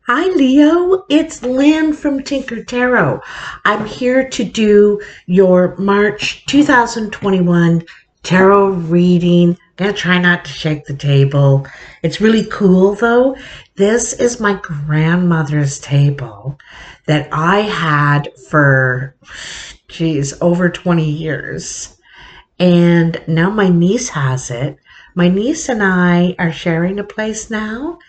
Hi, Leo. It's Lynn from Tinker Tarot. I'm here to do your March 2021 tarot reading. I'm gonna try not to shake the table. It's really cool, though. This is my grandmother's table that I had for, geez, over 20 years. And now my niece has it. My niece and I are sharing a place now,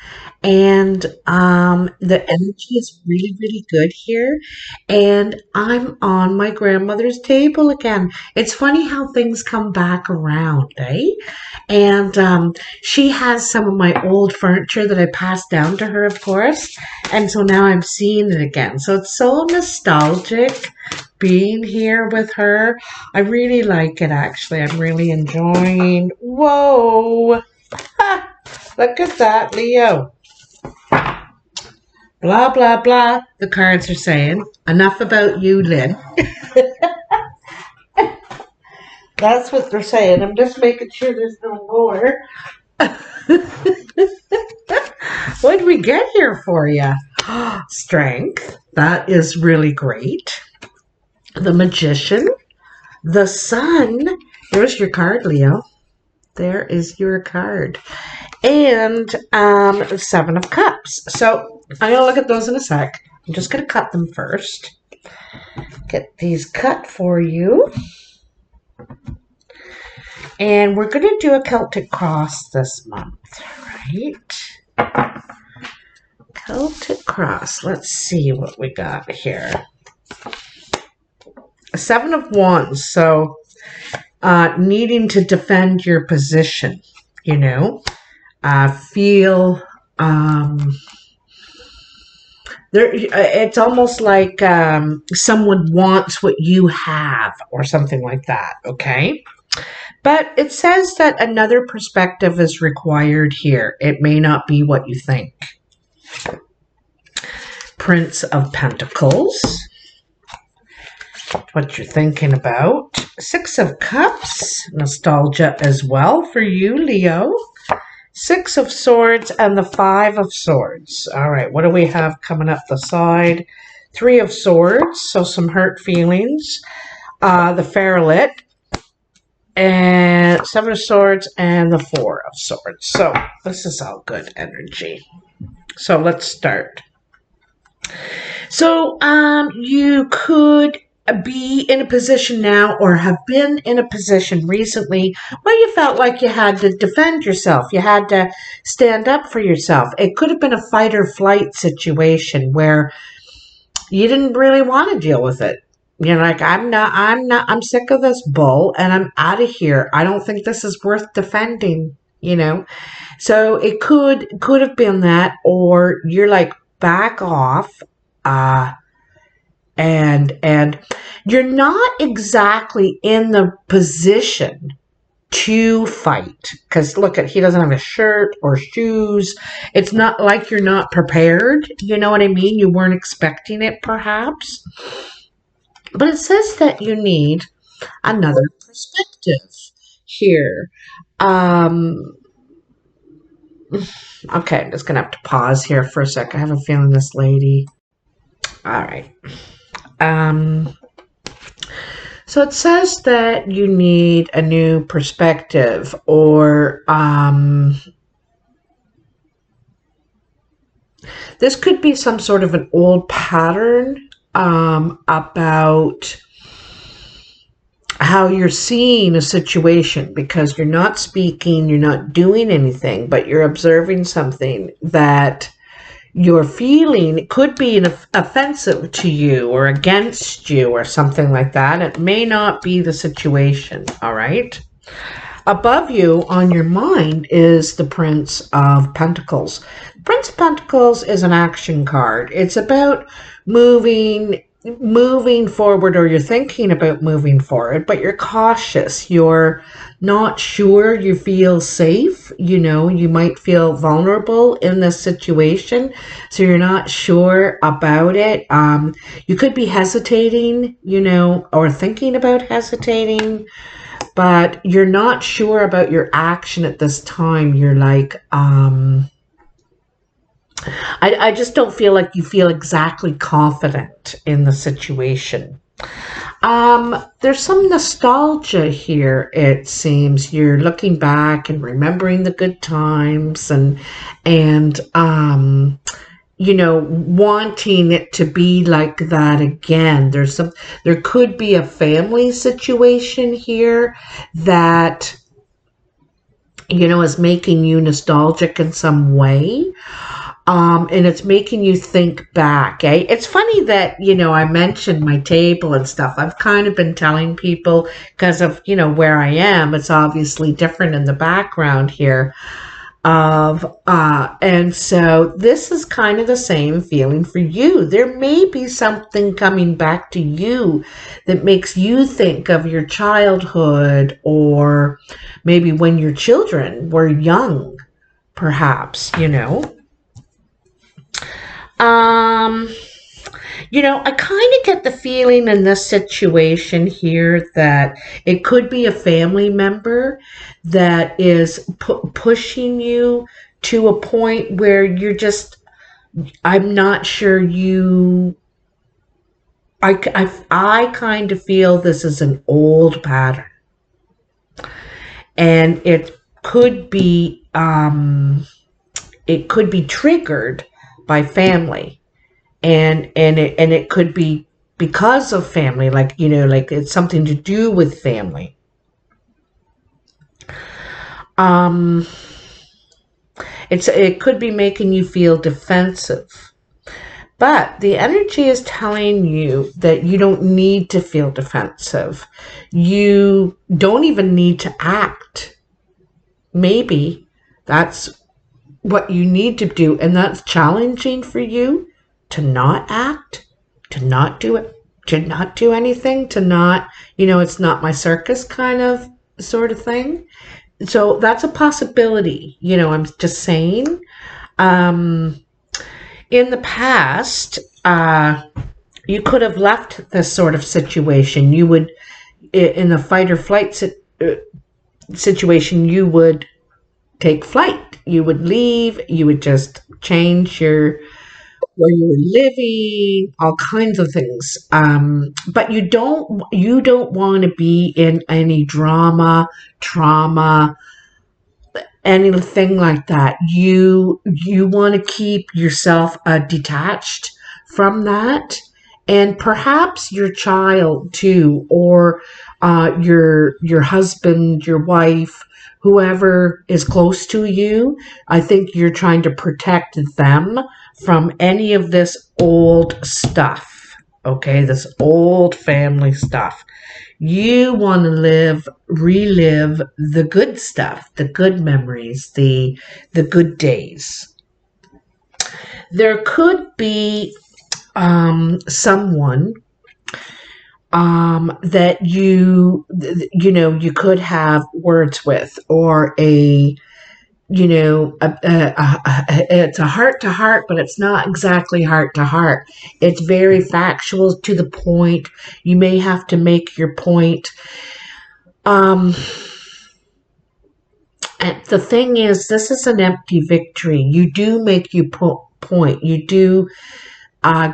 and the energy is really, really good here. And I'm on my grandmother's table again. It's funny how things come back around, eh? And she has some of my old furniture that I passed down to her, of course. And so now I'm seeing it again. So it's so nostalgic being here with her. I really like it, actually. I'm really enjoying. Whoa! Ha! Look at that, Leo. Blah, blah, blah. The cards are saying. Enough about you, Lynn. That's what they're saying. I'm just making sure there's no more. What did we get here for you? Strength. That is really great. The Magician. The Sun. There's your card, Leo. There is your card. And Seven of Cups. So I'm going to look at those in a sec. I'm just going to cut them first. Get these cut for you. And we're going to do a Celtic cross this month, right? Celtic cross. Let's see what we got here. Seven of Wands. So needing to defend your position, you know. Feel there. It's almost like someone wants what you have or something like that, okay? But it says that another perspective is required here. It may not be what you think. Prince of Pentacles. What you're thinking about. Six of Cups. Nostalgia as well for you, Leo. Six of Swords and the Five of Swords. All right, what do we have coming up the side? Three of Swords, so some hurt feelings. The Fairlit. And Seven of Swords and the Four of Swords. So this is all good energy. So let's start. So you could be in a position now or have been in a position recently where you felt like you had to defend yourself. You had to stand up for yourself. It could have been a fight or flight situation where you didn't really want to deal with it. You're like, I'm sick of this bull and I'm out of here. I don't think this is worth defending, you know? So it could have been that, or you're like, back off, and you're not exactly in the position to fight. Because look at, he doesn't have a shirt or shoes. It's not like you're not prepared. You know what I mean? You weren't expecting it, perhaps. But it says that you need another perspective here. Okay, I'm just going to have to pause here for a sec. I have a feeling this lady. All right. So it says that you need a new perspective, or this could be some sort of an old pattern about how you're seeing a situation, because you're not speaking, you're not doing anything, but you're observing something that you're feeling could be offensive to you or against you or something like that. It may not be the situation, all right? Above you on your mind is the Prince of Pentacles. Prince of Pentacles is an action card. It's about moving forward, or you're thinking about moving forward, but you're cautious. You're not sure you feel safe. You know, you might feel vulnerable in this situation, so you're not sure about it. You could be hesitating, you know, or thinking about hesitating, but you're not sure about your action at this time. You're like, I just don't feel like you feel exactly confident in the situation. There's some nostalgia here, it seems. You're looking back and remembering the good times and wanting it to be like that again. There could be a family situation here that, is making you nostalgic in some way. And it's making you think back. It's funny that, I mentioned my table and stuff. I've kind of been telling people because of, where I am. It's obviously different in the background here and so this is kind of the same feeling for you. There may be something coming back to you that makes you think of your childhood, or maybe when your children were young, perhaps. um I kind of get the feeling in this situation here that it could be a family member that is pushing you to a point where I'm not sure I kind of feel this is an old pattern. And it could be triggered by family. And it could be because of family, like it's something to do with family. It could be making you feel defensive, but the energy is telling you that you don't need to feel defensive. You don't even need to act. Maybe that's what you need to do, and that's challenging for you. To not act, to not do it, to not do anything, to not, it's not my circus kind of sort of thing. So that's a possibility, I'm just saying. In the past, you could have left this sort of situation. You would, in a fight or flight situation, you would take flight. You would leave. You would just change where you were living, all kinds of things. But you don't want to be in any drama, trauma, anything like that. You want to keep yourself detached from that, and perhaps your child too, or your husband, your wife, whoever is close to you. I think you're trying to protect them from any of this old stuff. Okay, this old family stuff. You want to relive the good stuff, the good memories, the good days. There could be someone that you could have words with, or it's a heart to heart, but it's not exactly heart to heart. It's very factual, to the point. You may have to make your point. And the thing is, this is an empty victory. You do make your point. You do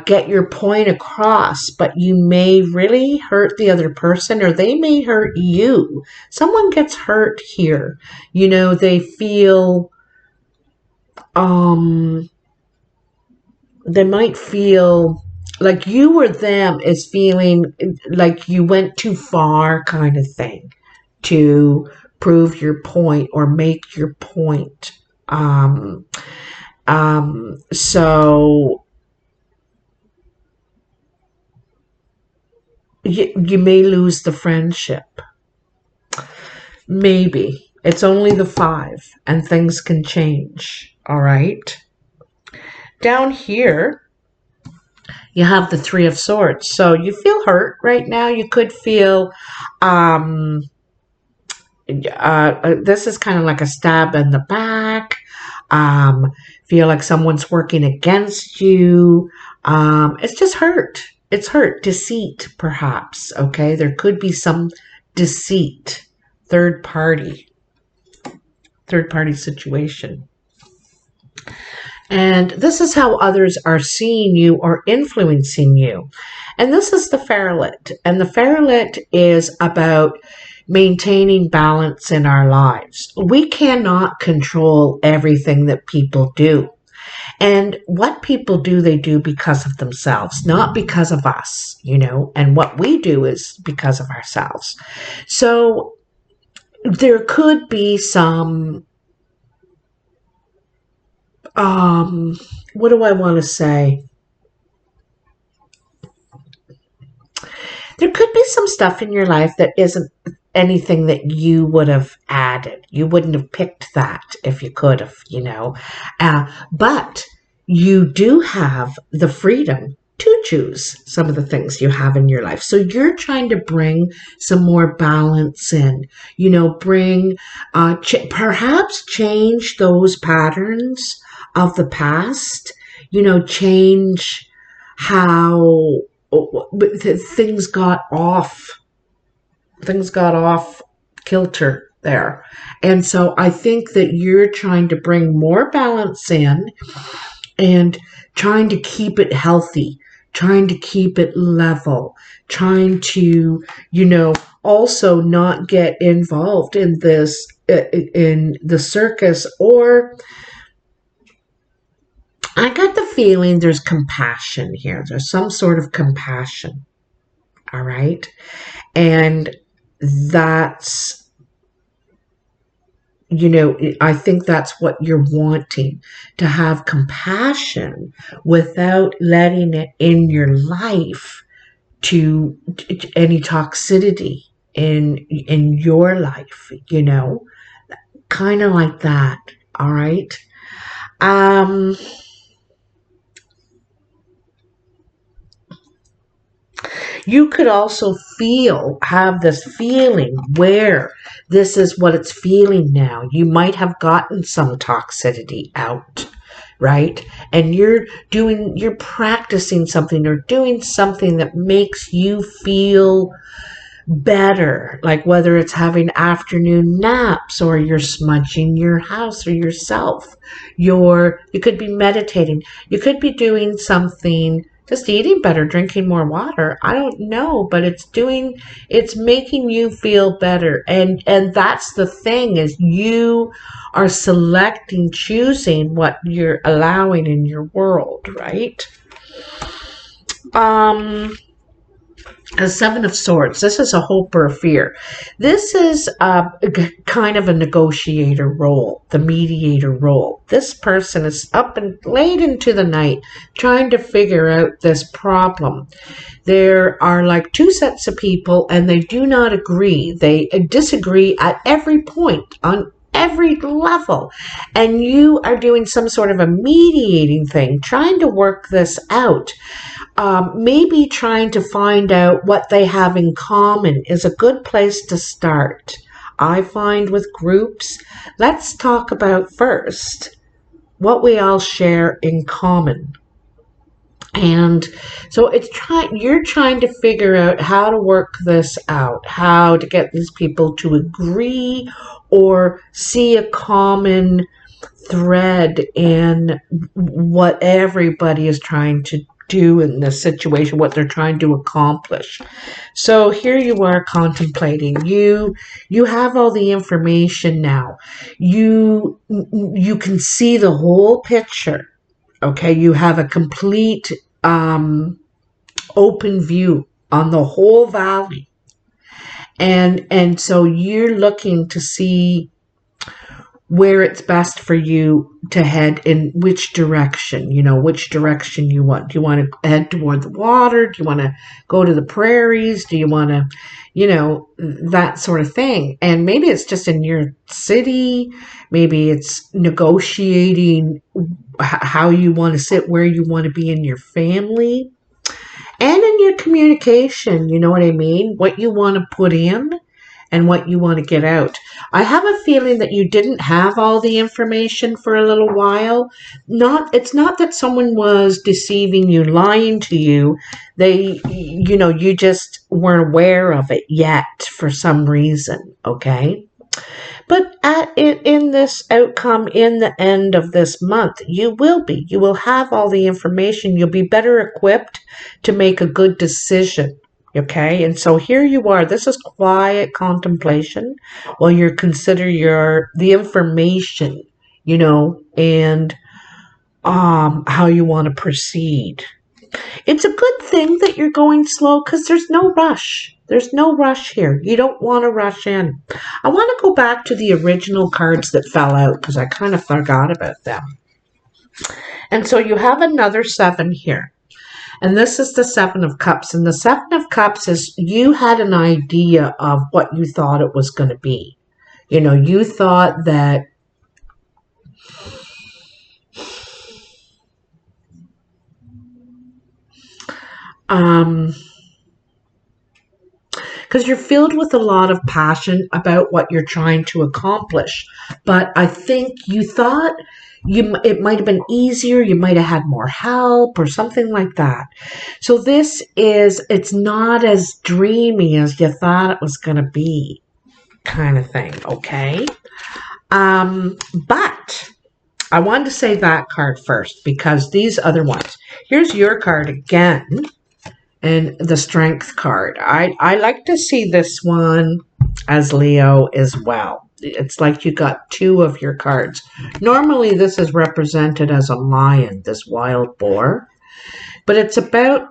get your point across, but you may really hurt the other person, or they may hurt you. Someone gets hurt here. They feel, they might feel like you or them is feeling like you went too far, kind of thing, to prove your point or make your point. So you may lose the friendship. Maybe. It's only the 5, and things can change. All right. Down here, you have the 3 of Swords. So you feel hurt right now. You could feel, this is kind of like a stab in the back. Feel like someone's working against you. It's just hurt. It's hurt. Deceit, perhaps. Okay. There could be some deceit. Third party situation. And this is how others are seeing you or influencing you. And this is the Ferret. And the Ferret is about maintaining balance in our lives. We cannot control everything that people do. And what people do, they do because of themselves, not because of us, and what we do is because of ourselves. So there could be some, what do I want to say? There could be some stuff in your life that isn't anything that you would have added. You wouldn't have picked that if you could have, but you do have the freedom to choose some of the things you have in your life. So you're trying to bring some more balance in, bring, perhaps change those patterns of the past, change how things got off kilter there. And so I think that you're trying to bring more balance in and trying to keep it healthy, trying to keep it level, trying to, also not get involved in this, in the circus. Or I got the feeling there's compassion here. There's some sort of compassion. All right. And that's, I think that's what you're wanting, to have compassion without letting it in your life to any toxicity in your life, kind of like that. All right. You could also have this feeling where this is what it's feeling now. You might have gotten some toxicity out, right? And you're practicing something or doing something that makes you feel better, like whether it's having afternoon naps or you're smudging your house or yourself. You could be meditating. You could be doing something, just eating better, drinking more water. I don't know, but it's making you feel better. And that's the thing, is you are choosing what you're allowing in your world, right? A Seven of Swords. This is a hope or a fear. This is kind of a negotiator role, the mediator role. This person is up and late into the night trying to figure out this problem. There are like two sets of people and they do not agree. They disagree at every point, on every level. And you are doing some sort of a mediating thing, trying to work this out. Maybe trying to find out what they have in common is a good place to start. I find with groups, let's talk about first what we all share in common. And so you're trying to figure out how to work this out, how to get these people to agree or see a common thread in what everybody is trying to do in this situation, what they're trying to accomplish. So here you are contemplating. You have all the information now. You can see the whole picture. Okay, you have a complete open view on the whole valley. And so you're looking to see where it's best for you to head, in which direction, which direction you want. Do you want to head toward the water? Do you want to go to the prairies? Do you want to, that sort of thing? And maybe it's just in your city. Maybe it's negotiating how you want to sit, where you want to be in your family, and in your communication, you know what I mean? What you want to put in and what you want to get out. I have a feeling that you didn't have all the information for a little while. It's not that someone was deceiving you, lying to you. You just weren't aware of it yet for some reason, okay? But in this outcome, in the end of this month, you will have all the information. You'll be better equipped to make a good decision. Okay, and so here you are. This is quiet contemplation while you consider the information, and how you want to proceed. It's a good thing that you're going slow because there's no rush. There's no rush here. You don't want to rush in. I want to go back to the original cards that fell out because I kind of forgot about them. And so you have another 7 here. And this is the 7 of Cups. And the 7 of Cups is you had an idea of what you thought it was going to be. You thought that because you're filled with a lot of passion about what you're trying to accomplish. But I think you thought it might have been easier, you might have had more help or something like that. So it's not as dreamy as you thought it was going to be, kind of thing, okay? But I wanted to say that card first because these other ones. Here's your card again. And the Strength card. I like to see this one as Leo as well. It's like you got 2 of your cards. Normally this is represented as a lion, this wild boar. But it's about,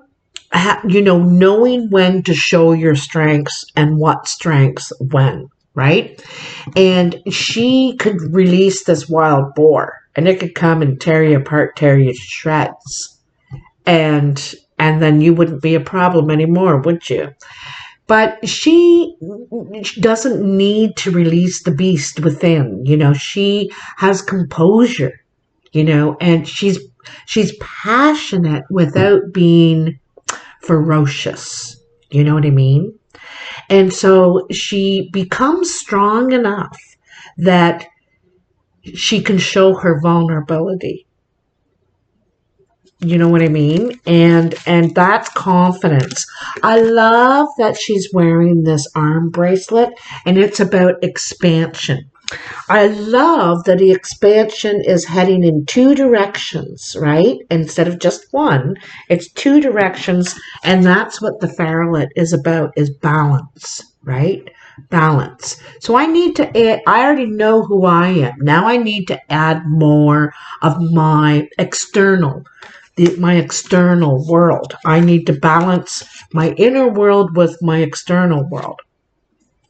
knowing when to show your strengths and what strengths when, right? And she could release this wild boar. And it could come and tear you apart, tear you to shreds. And then you wouldn't be a problem anymore, would you? But she doesn't need to release the beast within. She has composure, and she's passionate without being ferocious. You know what I mean? And so she becomes strong enough that she can show her vulnerability. You know what I mean? And that's confidence. I love that she's wearing this arm bracelet, and it's about expansion. I love that the expansion is heading in 2 directions, right? Instead of just one, it's 2 directions, and that's what the Pharaoh is about, is balance, right? Balance. So I need to add, I already know who I am. Now I need to add more of my external world. I need to balance my inner world with my external world.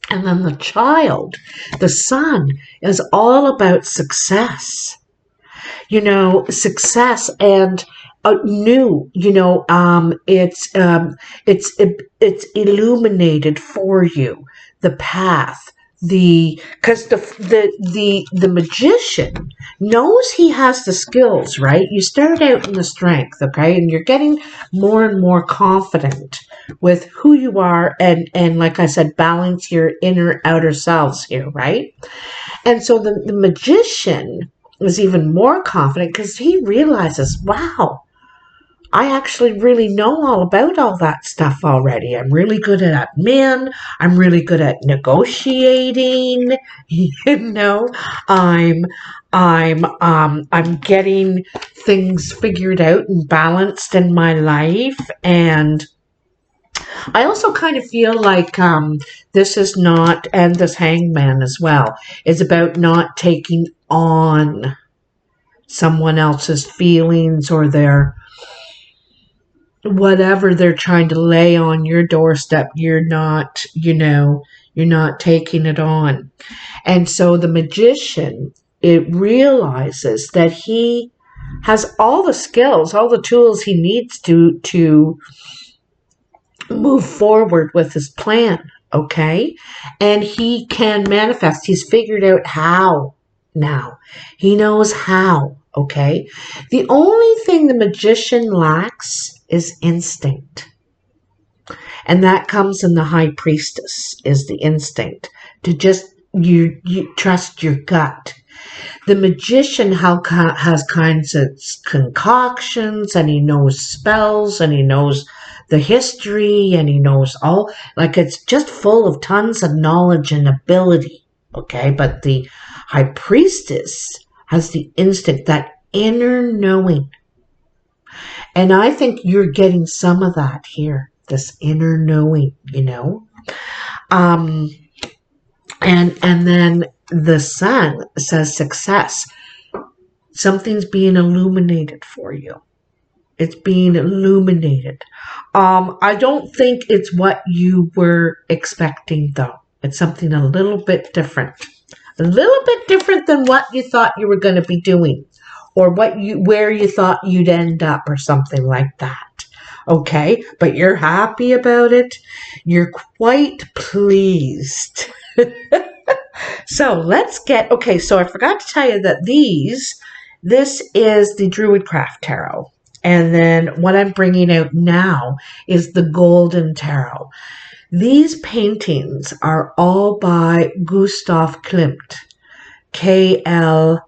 And then the child, the son, is all about success. Success and new. It's illuminated for you the path. Because the magician knows he has the skills, right? You start out in the strength, okay? And you're getting more and more confident with who you are and like I said, balance your inner outer selves here, right? And so the magician is even more confident because he realizes, wow, I actually really know all about all that stuff already. I'm really good at admin. I'm really good at negotiating. I'm getting things figured out and balanced in my life. And I also kind of feel like this is not, and this hangman as well, is about not taking on someone else's feelings or their whatever they're trying to lay on your doorstep. You're not taking it on. And so the magician, it realizes that he has all the skills, all the tools he needs to move forward with his plan, okay? And he can manifest. He's figured out how now. He knows how, okay? The only thing the magician lacks is instinct. And that comes in the High Priestess, is the instinct to just you trust your gut. The magician has kinds of concoctions, and he knows spells, and he knows the history, and he knows all, like it's just full of tons of knowledge and ability, okay? But the high priestess has the instinct, that inner knowing. And I think you're getting some of that here, this inner knowing, you know? And then the sun says success. Something's being illuminated for you. It's being illuminated. I don't think it's what you were expecting, though. It's something a little bit different. A little bit different than what you thought you were going to be doing, or where you thought you'd end up, or something like that. Okay? But you're happy about it. You're quite pleased. So let's get, okay, so I forgot to tell you that this is the Druidcraft Tarot. And then what I'm bringing out now is the Golden Tarot. These paintings are all by Gustav Klimt, Klimt.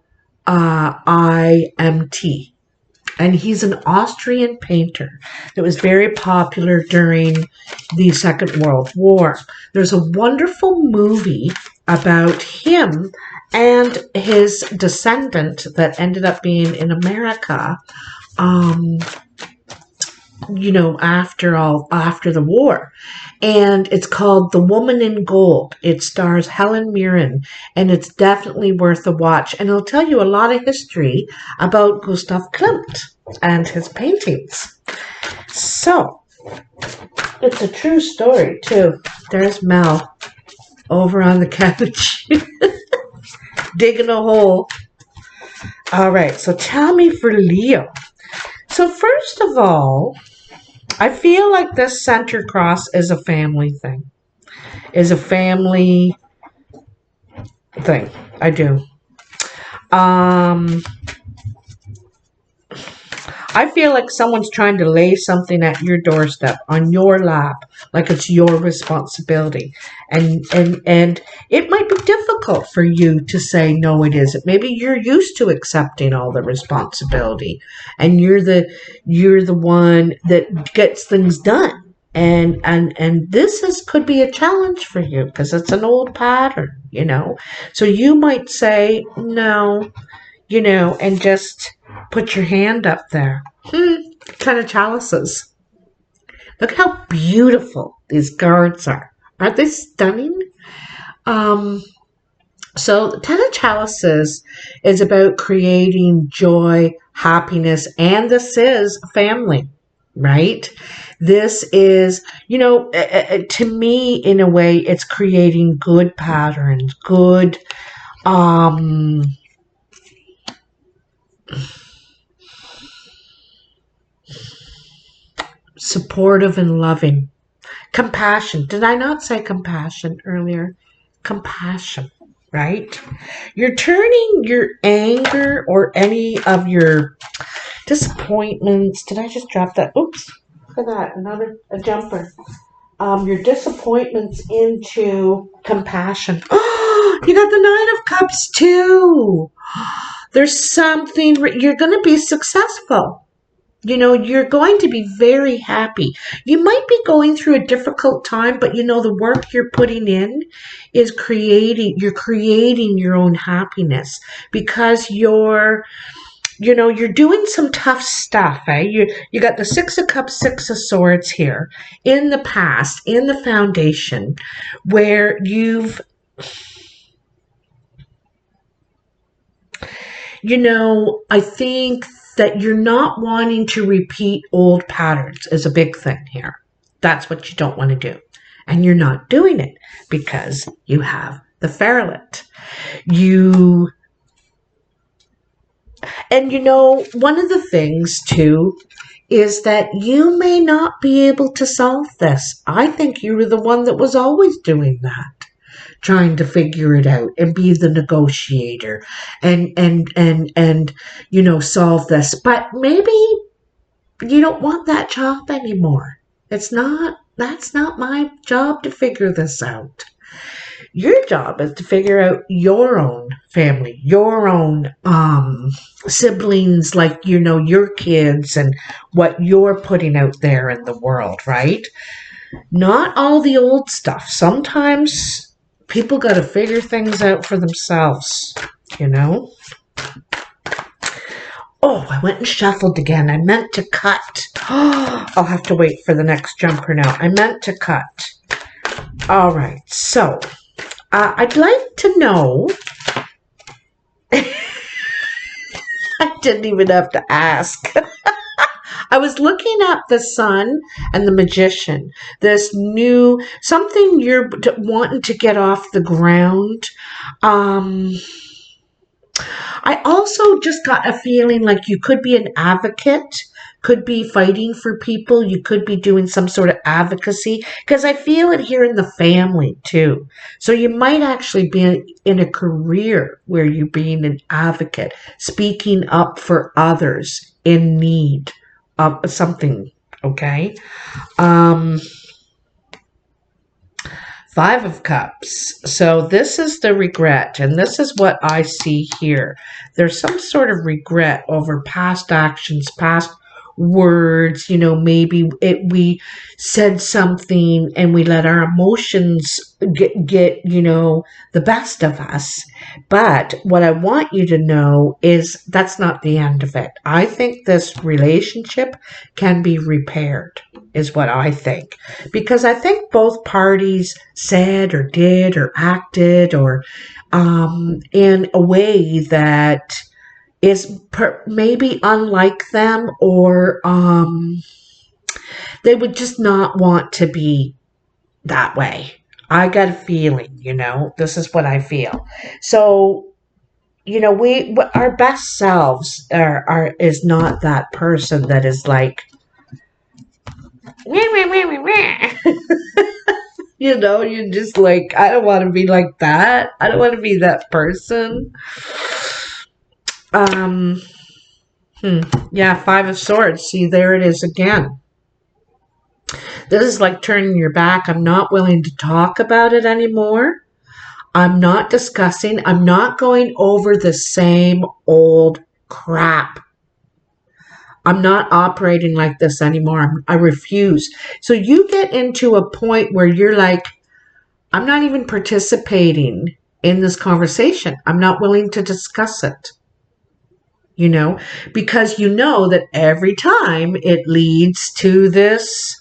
And he's an Austrian painter that was very popular during the Second World War. There's a wonderful movie about him and his descendant that ended up being in America, you know, after the war. And it's called The Woman in Gold. It stars Helen Mirren, and it's definitely worth a watch. And it'll tell you a lot of history about Gustav Klimt and his paintings. So, it's a true story, too. There's Mel over on the couch digging a hole. All right, so tell me for Leo. So first of all, I feel like this center cross is a family thing. I do. I feel like someone's trying to lay something at your doorstep, on your lap, like it's your responsibility. And it might be difficult for you to say, no, it isn't. Maybe you're used to accepting all the responsibility, and you're the one that gets things done. And this could be a challenge for you because it's an old pattern, you know. So you might say no, you know, and just put your hand up there. Kind of chalices. Look how beautiful these cards are. Aren't they stunning? So the Ten of Chalices is about creating joy, happiness, and this is family, right? This is, you know, to me, in a way, it's creating good patterns, good, supportive and loving. Compassion. Did I not say compassion earlier? Compassion, right? You're turning your anger or any of your disappointments. Did I just drop that? Oops. Look at that. A jumper. Your disappointments into compassion. Oh, you got the Nine of Cups too. There's something, you're going to be successful. You know, you're going to be very happy. You might be going through a difficult time, but you know, the work you're putting in is creating your own happiness, because you're doing some tough stuff, eh? You got the Six of Cups, Six of Swords here in the past, in the foundation, where you've, you know, I think that you're not wanting to repeat old patterns is a big thing here. That's what you don't want to do. And you're not doing it because you have the Ferret. And you know, one of the things too is that you may not be able to solve this. I think you were the one that was always doing that, trying to figure it out and be the negotiator and you know, solve this. But maybe you don't want that job anymore. That's not my job to figure this out. Your job is to figure out your own family, your own siblings, like, you know, your kids and what you're putting out there in the world, right? Not all the old stuff. Sometimes People got to figure things out for themselves, you know? Oh, I went and shuffled again. I meant to cut. Oh, I'll have to wait for the next jumper now. I meant to cut. All right, so I'd like to know. I didn't even have to ask. I was looking at the Sun and the Magician. This new, something you're wanting to get off the ground. I also just got a feeling like you could be an advocate, could be fighting for people, you could be doing some sort of advocacy, because I feel it here in the family too. So you might actually be in a career where you're being an advocate, speaking up for others in need of something, okay? Five of Cups. So this is the regret, and this is what I see here. There's some sort of regret over past actions, past words. You know, maybe we said something and we let our emotions get the best of us. But what I want you to know is that's not the end of it. I think this relationship can be repaired, is what I think. Because I think both parties said or did or acted or in a way that is maybe unlike them, or they would just not want to be that way. I got a feeling, this is what I feel. So, our best selves is not that person that is like, you're just like, I don't want to be like that. I don't want to be that person. Yeah, Five of Swords. See, there it is again. This is like turning your back. I'm not willing to talk about it anymore. I'm not discussing. I'm not going over the same old crap. I'm not operating like this anymore. I refuse. So you get into a point where you're like, I'm not even participating in this conversation. I'm not willing to discuss it. Because you know that every time it leads to this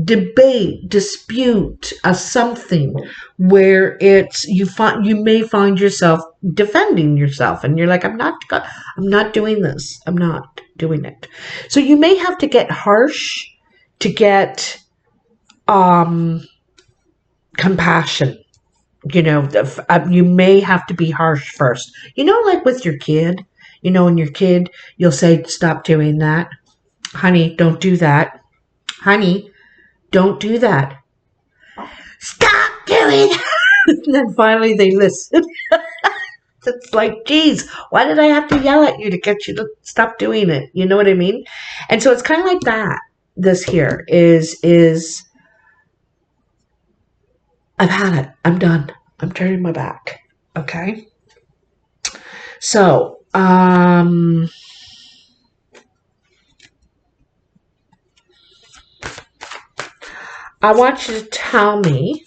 debate, dispute, something where you may find yourself defending yourself, and you're like, I'm not doing this. I'm not doing it. So you may have to get harsh to get compassion. You may have to be harsh first. Like with your kid. And your kid, you'll say, stop doing that. Honey, don't do that. Honey, don't do that. Stop doing that. And then finally they listen. It's like, geez, why did I have to yell at you to get you to stop doing it? You know what I mean? And so it's kind of like that. This here is I've had it. I'm done. I'm turning my back. Okay? So, I want you to tell me,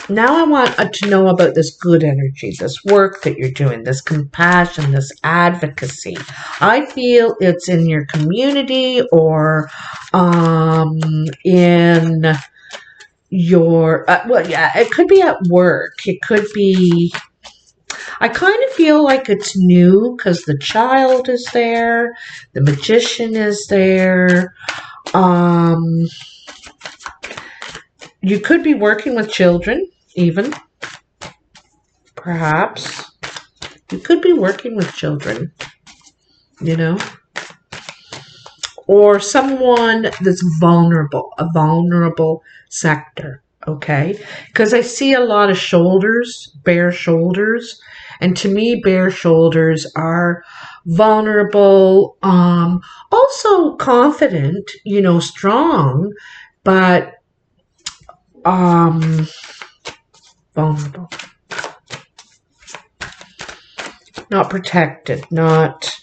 now I want to know about this good energy, this work that you're doing, this compassion, this advocacy. I feel it's in your community or in your, it could be at work. It could be, I kind of feel like it's new because the child is there, the magician is there. You could be working with children, even. Perhaps. You could be working with children, Or someone that's vulnerable, a vulnerable sector, okay? Because I see a lot of shoulders, bare shoulders. And to me, bare shoulders are vulnerable, also confident, strong, but vulnerable. Not protected, not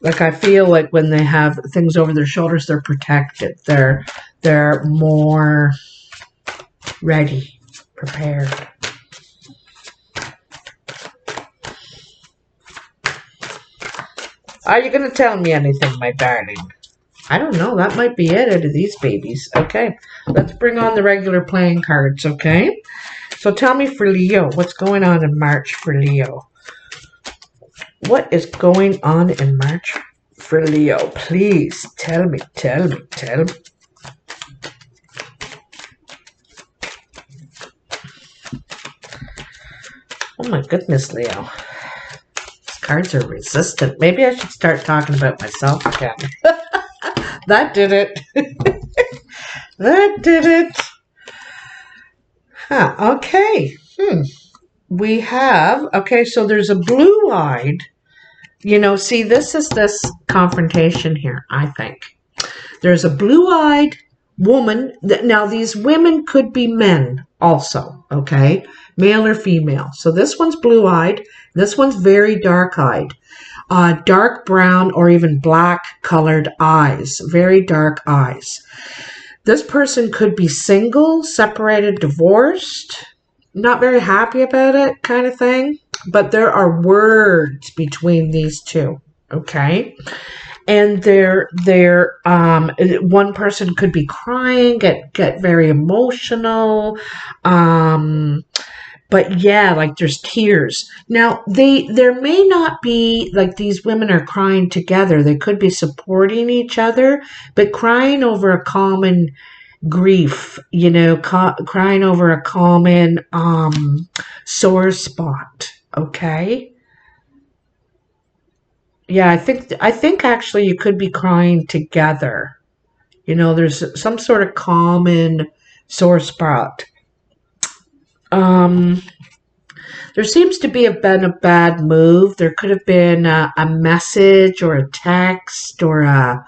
like I feel like when they have things over their shoulders, they're protected. They're more ready, prepared. Are you going to tell me anything, my darling? I don't know. That might be it out of these babies. Okay. Let's bring on the regular playing cards, okay? So tell me for Leo, what's going on in March for Leo? What is going on in March for Leo? Please tell me, tell me, tell me. Oh my goodness, Leo. These cards are resistant. Maybe I should start talking about myself again. That did it. That did it. Huh, okay. We have, okay, so there's a blue-eyed, you know, see, this is this confrontation here, I think. There's a blue-eyed woman. Now, these women could be men also, okay? Male or female. So this one's blue-eyed. This one's very dark-eyed. Dark brown or even black-colored eyes. Very dark eyes. This person could be single, separated, divorced, not very happy about it kind of thing. But there are words between these two, okay? And one person could be crying, get very emotional. But yeah, like there's tears. Now, there may not be, like these women are crying together. They could be supporting each other, but crying over a common grief, you know, crying over a common sore spot, okay? Yeah, I think actually you could be crying together. You know, there's some sort of common sore spot. There seems to been a bad move. There could have been a message or a text or a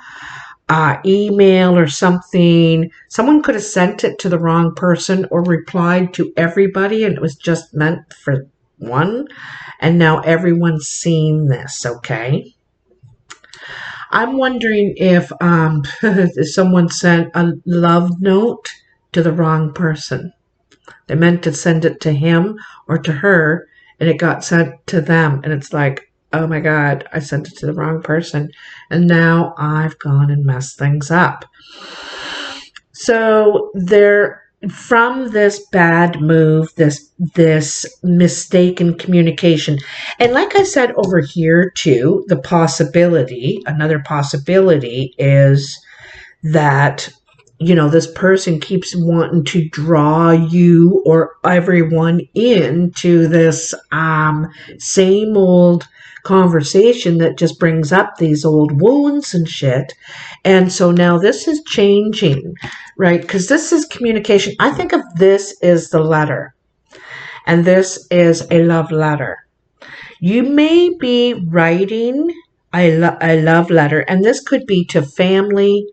email or something. Someone could have sent it to the wrong person or replied to everybody and it was just meant for one. And now everyone's seen this, okay? I'm wondering if someone sent a love note to the wrong person. They meant to send it to him or to her, and it got sent to them. And it's like, oh my God, I sent it to the wrong person. And now I've gone and messed things up. So from this bad move, this mistaken communication. And like I said over here too, another possibility is that, you know, this person keeps wanting to draw you or everyone into this same old conversation that just brings up these old wounds and shit. And so now this is changing, right? Because this is communication. I think of this as the letter, and this is a love letter. You may be writing a love letter, and this could be to family,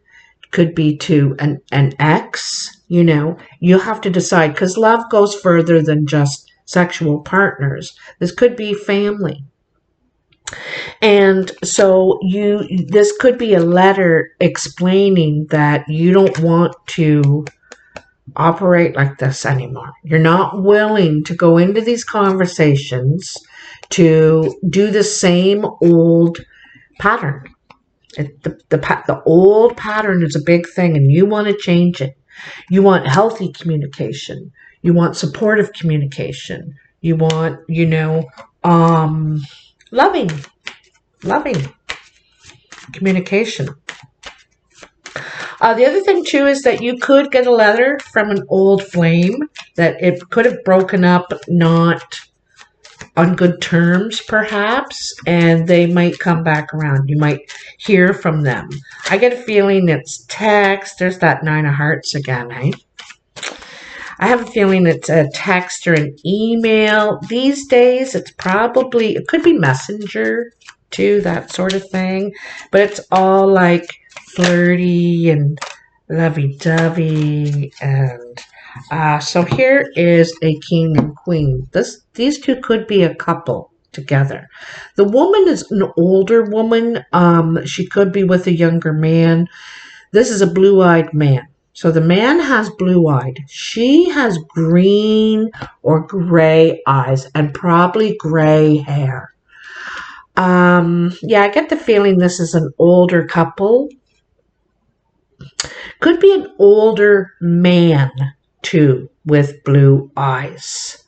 could be to an ex, you know. You have to decide, because love goes further than just sexual partners. This could be family. And so this could be a letter explaining that you don't want to operate like this anymore. You're not willing to go into these conversations to do the same old pattern. The old pattern is a big thing, and you want to change it. You want healthy communication. You want supportive communication. You want, you know, loving communication. The other thing too is that you could get a letter from an old flame that it could have broken up, not on good terms perhaps, and they might come back around. You might hear from them. I get a feeling it's text. There's that 9 of hearts again, eh? I have a feeling it's a text or an email. These days, it could be messenger too, that sort of thing. But it's all like flirty and lovey-dovey. And so here is a king and queen. These two could be a couple together. The woman is an older woman. She could be with a younger man. This is a blue-eyed man. So the man has blue-eyed. She has green or gray eyes and probably gray hair. Yeah, I get the feeling this is an older couple. Could be an older man, too, with blue eyes.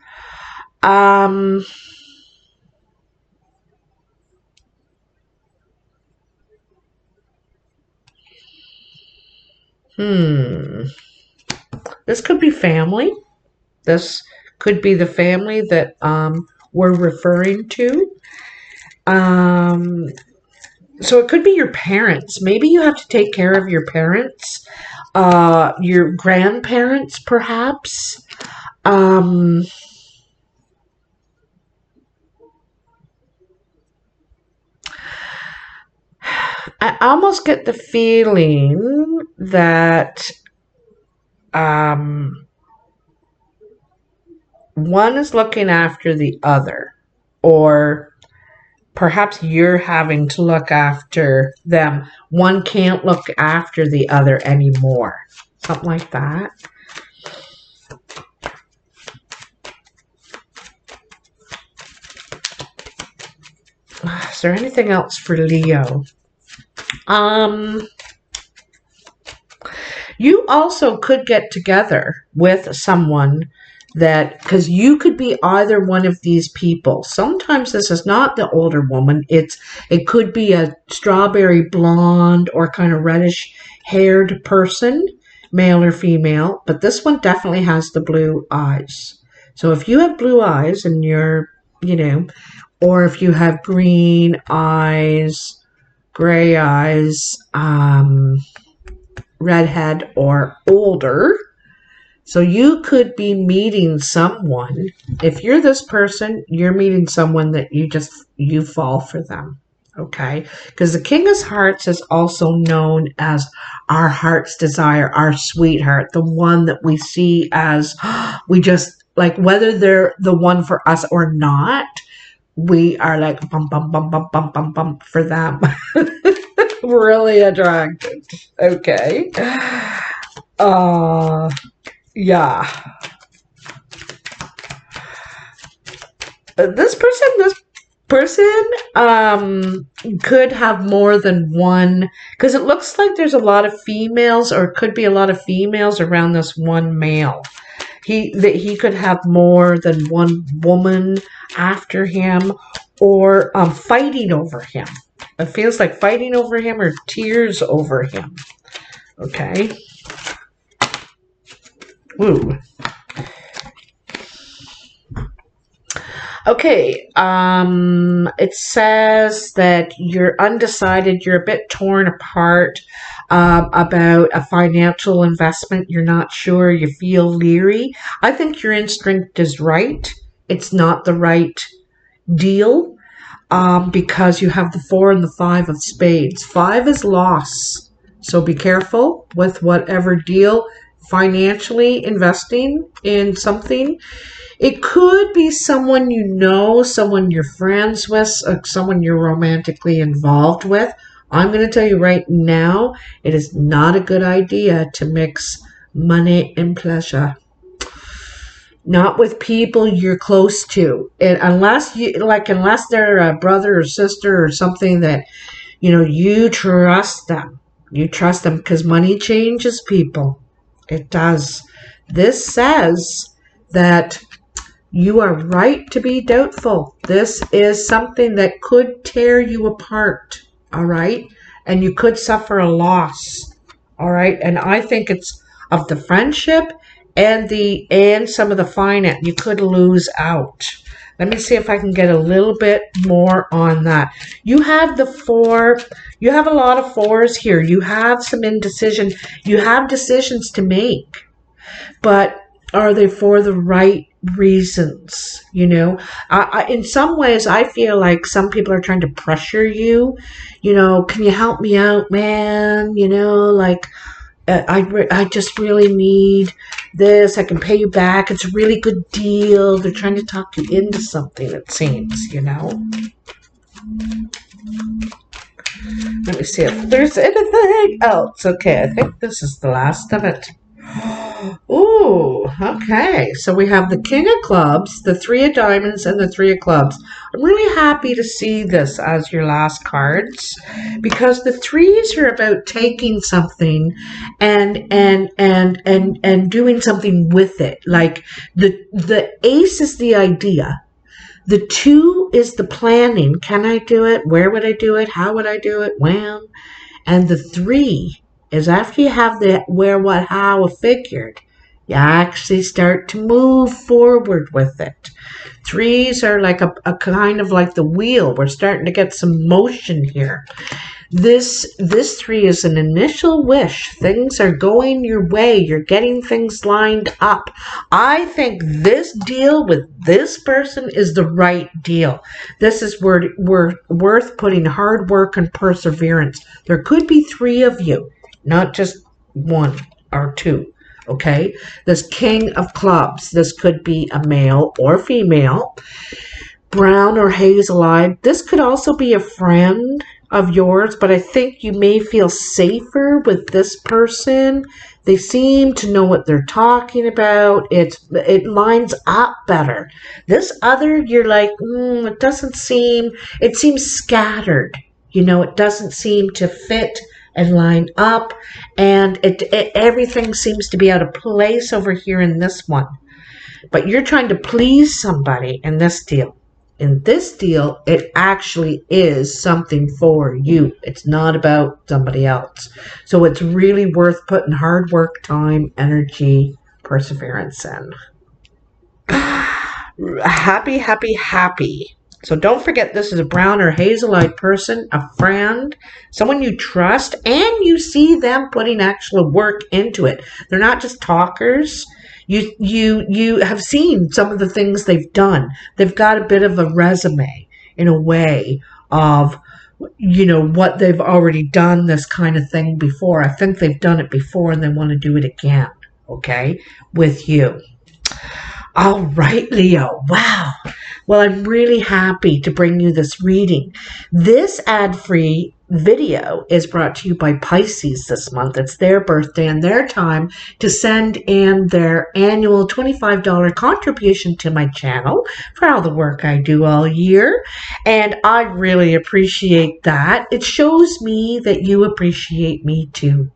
This could be family. This could be the family that we're referring to. So it could be your parents. Maybe you have to take care of your parents, your grandparents, perhaps. I almost get the feeling that one is looking after the other, or perhaps you're having to look after them. One can't look after the other anymore. Something like that. Is there anything else for Leo? You also could get together with someone that, because you could be either one of these people. Sometimes this is not the older woman. It could be a strawberry blonde or kind of reddish haired person, male or female, but this one definitely has the blue eyes. So if you have blue eyes and you're, or if you have green eyes, gray eyes, redhead or older, so you could be meeting someone. If you're this person, you're meeting someone that you fall for them. Okay? Because the King of Hearts is also known as our heart's desire, our sweetheart, the one that we see as we just like, whether they're the one for us or not, we are like bum bum bum bum bum bum bum for them. Really attracted. Okay. Yeah. This person could have more than one, because it looks like there's a lot of females, or it could be a lot of females around this one male. He could have more than one woman after him, or fighting over him. It feels like fighting over him or tears over him. Okay. Woo. Okay, it says that you're undecided, you're a bit torn apart about a financial investment. You're not sure, you feel leery. I think your instinct is right. It's not the right deal because you have the 4 and the 5 of spades. 5 is loss, so be careful with whatever deal financially investing in something. It could be someone you know, someone you're friends with, someone you're romantically involved with. I'm going to tell you right now, it is not a good idea to mix money and pleasure. Not with people you're close to. Unless they're a brother or sister or something that, you trust them. You trust them, because money changes people. It does. This says that you are right to be doubtful. This is something that could tear you apart, all right? And you could suffer a loss, all right? And I think it's of the friendship and some of the finance. You could lose out. Let me see if I can get a little bit more on that. You have the 4. You have a lot of 4s here. You have some indecision. You have decisions to make. But are they for the right reasons? In some ways, I feel like some people are trying to pressure you. Can you help me out, man? I just really need this. I can pay you back. It's a really good deal. They're trying to talk you into something, it seems, Let me see if there's anything else. Okay, I think this is the last of it. Ooh, okay. So we have the King of Clubs, the Three of Diamonds, and the Three of Clubs. I'm really happy to see this as your last cards because the threes are about taking something and doing something with it. Like the ace is the idea. The two is the planning. Can I do it? Where would I do it? How would I do it? When? And the three is after you have the where, what, how figured, you actually start to move forward with it. Threes are like a kind of like the wheel. We're starting to get some motion here. This three is an initial wish. Things are going your way. You're getting things lined up. I think this deal with this person is the right deal. This is worth putting hard work and perseverance. There could be three of you, not just one or two. Okay? This King of Clubs. This could be a male or female. Brown or hazel-eyed. This could also be a friend of yours, but I think you may feel safer with this person. They seem to know what they're talking about. It lines up better. This other, you're like, it doesn't seem, it seems scattered. You know, it doesn't seem to fit and line up, and everything seems to be out of place over here in this one. But you're trying to please somebody in this deal. In this deal, it actually is something for you. It's not about somebody else. So it's really worth putting hard work, time, energy, perseverance in. Happy, happy, happy. So don't forget, this is a brown or hazel-eyed person, a friend, someone you trust, and you see them putting actual work into it. They're not just talkers. You have seen some of the things they've done. They've got a bit of a resume in a way of, you know, what they've already done this kind of thing before. I think they've done it before and they want to do it again, okay, with you. All right, Leo. Wow. Well, I'm really happy to bring you this reading. This ad-free video is brought to you by Pisces this month. It's their birthday and their time to send in their annual $25 contribution to my channel for all the work I do all year. And I really appreciate that. It shows me that you appreciate me too.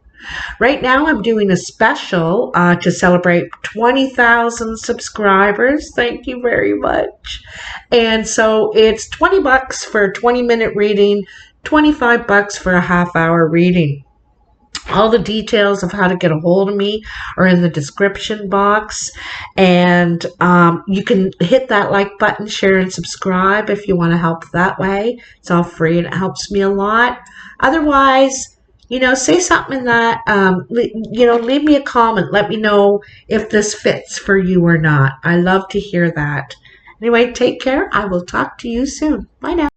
Right now, I'm doing a special to celebrate 20,000 subscribers. Thank you very much. And so it's $20 for a 20-minute reading, $25 for a half-hour reading. All the details of how to get a hold of me are in the description box. And you can hit that like button, share, and subscribe if you want to help that way. It's all free and it helps me a lot. Otherwise, you know, say something in that, you know, leave me a comment. Let me know if this fits for you or not. I love to hear that. Anyway, take care. I will talk to you soon. Bye now.